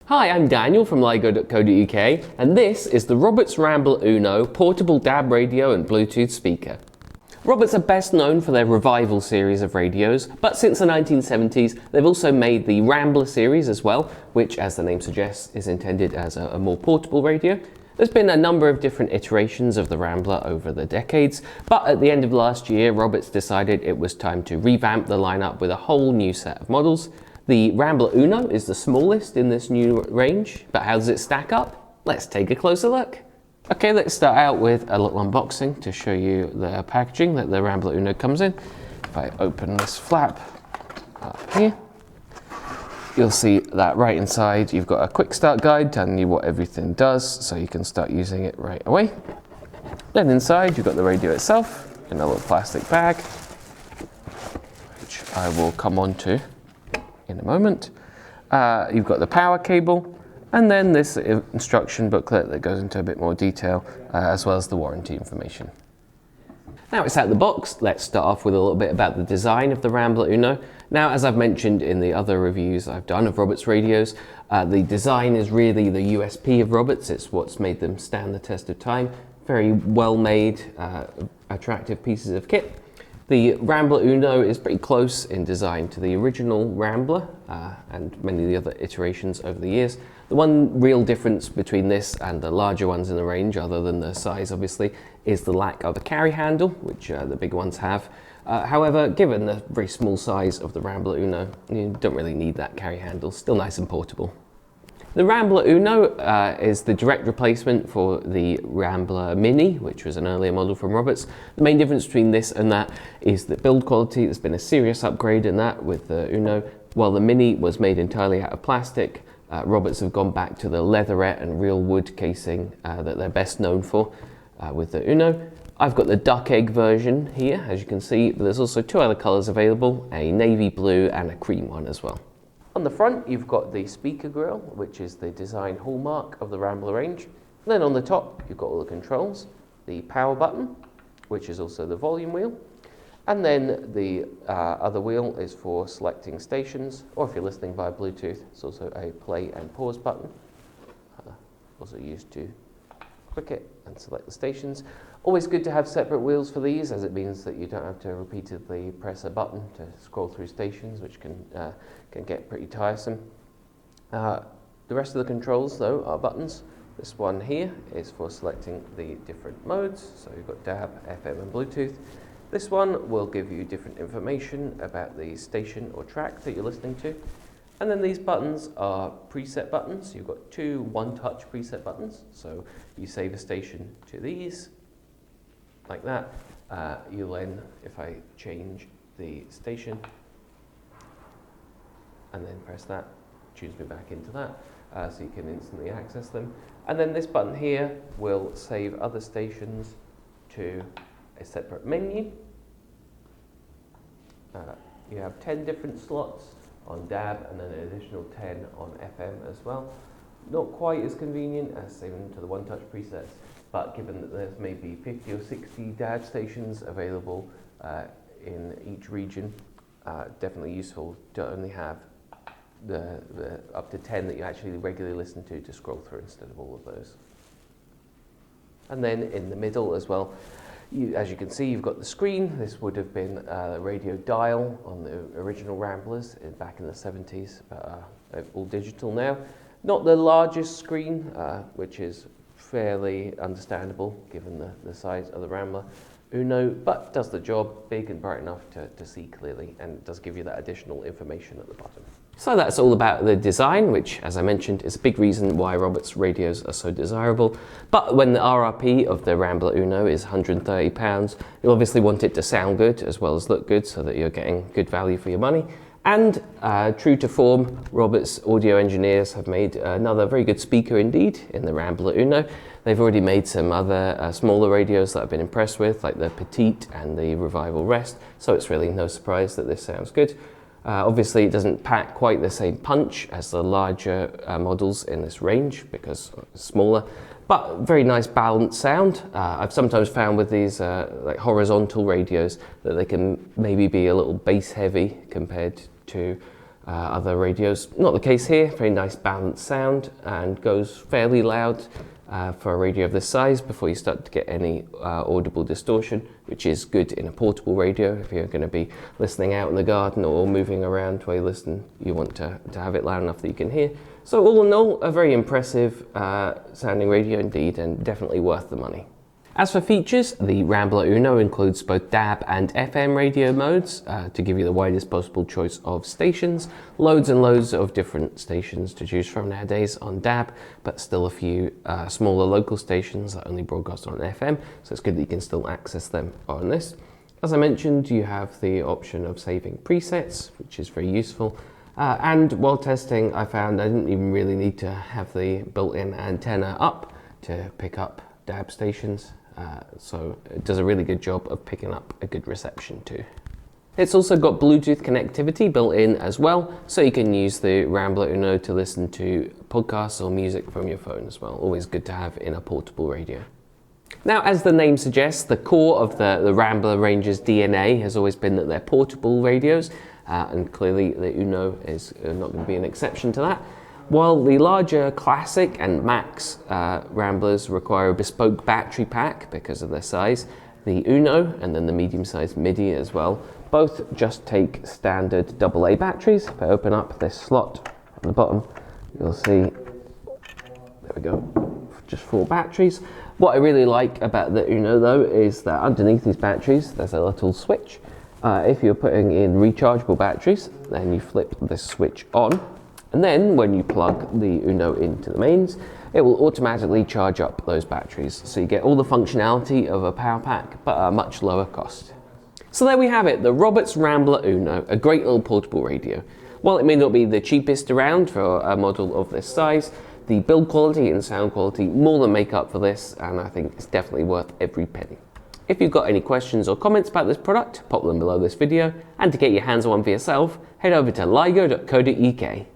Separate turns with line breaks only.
Hi, I'm Daniel from ligo.co.uk and this is the Roberts Rambler Uno portable DAB radio and Bluetooth speaker. Roberts are best known for their Revival series of radios, but since the 1970s they've also made the Rambler series as well, which, as the name suggests, is intended as a more portable radio. There's been a number of different iterations of the Rambler over the decades, but at the end of last year Roberts decided it was time to revamp the lineup with a whole new set of models. The Rambler Uno is the smallest in this new range, but how does it stack up? Let's take a closer look. Okay, let's start out with a little unboxing to show you the packaging that the Rambler Uno comes in. If I open this flap up here, you'll see that right inside you've got a quick start guide telling you what everything does, so you can start using it right away. Then inside you've got the radio itself in a little plastic bag, which I will come on to in a moment. You've got the power cable, and then this instruction booklet that goes into a bit more detail, as well as the warranty information. Now it's out of the box, let's start off with a little bit about the design of the Rambler Uno. Now, as I've mentioned in the other reviews I've done of Roberts radios, the design is really the USP of Roberts. It's what's made them stand the test of time. Very well made, attractive pieces of kit. The Rambler Uno is pretty close in design to the original Rambler and many of the other iterations over the years. The one real difference between this and the larger ones in the range, other than the size obviously, is the lack of a carry handle, which the big ones have. However, given the very small size of the Rambler Uno, you don't really need that carry handle, still nice and portable. The Rambler Uno is the direct replacement for the Rambler Mini, which was an earlier model from Roberts. The main difference between this and that is the build quality. There's been a serious upgrade in that with the Uno. While the Mini was made entirely out of plastic, Roberts have gone back to the leatherette and real wood casing that they're best known for with the Uno. I've got the duck egg version here, as you can see, but there's also two other colours available, a navy blue and a cream one as well. On the front, you've got the speaker grille, which is the design hallmark of the Rambler range. And then on the top, you've got all the controls, the power button, which is also the volume wheel. And then the other wheel is for selecting stations, or if you're listening via Bluetooth, it's also a play and pause button. Also used to click it and select the stations. Always good to have separate wheels for these, as it means that you don't have to repeatedly press a button to scroll through stations, which can get pretty tiresome. The rest of the controls, though, are buttons. This one here is for selecting the different modes, so you've got DAB, FM and Bluetooth. This one will give you different information about the station or track that you're listening to. And then these buttons are preset buttons. You've got two one-touch preset buttons, so you save a station to these, like that. You'll then, if I change the station and then press that, tunes me back into that, so you can instantly access them. And then this button here will save other stations to a separate menu. You have 10 different slots on DAB and then an additional 10 on FM as well. Not quite as convenient as saving to the one-touch presets, but given that there's maybe 50 or 60 DAB stations available in each region, definitely useful to only have the up to 10 that you actually regularly listen to scroll through instead of all of those. And then in the middle as well, as you can see, you've got the screen. This would have been a radio dial on the original Ramblers back in the 70s, but all digital now. Not the largest screen, which is fairly understandable given the size of the Rambler Uno, but does the job, big and bright enough to see clearly, and does give you that additional information at the bottom. So that's all about the design, which, as I mentioned, is a big reason why Roberts radios are so desirable. But when the RRP of the Rambler Uno is £130, you obviously want it to sound good as well as look good, so that you're getting good value for your money. And true to form, Roberts audio engineers have made another very good speaker indeed in the Rambler Uno. They've already made some other smaller radios that I've been impressed with, like the Petite and the Revival Rest, so it's really no surprise that this sounds good. Obviously it doesn't pack quite the same punch as the larger models in this range because it's smaller, but very nice balanced sound. I've sometimes found with these like horizontal radios that they can maybe be a little bass heavy compared to other radios. Not the case here, very nice balanced sound and goes fairly loud for a radio of this size before you start to get any audible distortion, which is good in a portable radio. If you're going to be listening out in the garden or moving around while you listen, you want to have it loud enough that you can hear. So all in all, a very impressive sounding radio indeed, and definitely worth the money. As for features, the Rambler Uno includes both DAB and FM radio modes to give you the widest possible choice of stations. Loads and loads of different stations to choose from nowadays on DAB, but still a few smaller local stations that only broadcast on FM, so it's good that you can still access them on this. As I mentioned, you have the option of saving presets, which is very useful. And while testing, I found I didn't even really need to have the built-in antenna up to pick up DAB stations. So it does a really good job of picking up a good reception too. It's also got Bluetooth connectivity built in as well, so you can use the Rambler Uno to listen to podcasts or music from your phone as well. Always good to have in a portable radio. Now, as the name suggests, the core of the Rambler range's DNA has always been that they're portable radios, and clearly the Uno is not going to be an exception to that. While the larger Classic and Max Ramblers require a bespoke battery pack because of their size, the Uno and then the medium-sized Midi as well both just take standard AA batteries. If I open up this slot at the bottom, you'll see, there we go, just 4 batteries. What I really like about the Uno though is that underneath these batteries there's a little switch. If you're putting in rechargeable batteries, then you flip this switch on. And then when you plug the Uno into the mains, it will automatically charge up those batteries. So you get all the functionality of a power pack, but at a much lower cost. So there we have it, the Roberts Rambler Uno, a great little portable radio. While it may not be the cheapest around for a model of this size, the build quality and sound quality more than make up for this, and I think it's definitely worth every penny. If you've got any questions or comments about this product, pop them below this video, and to get your hands on one for yourself, head over to ligo.co.uk.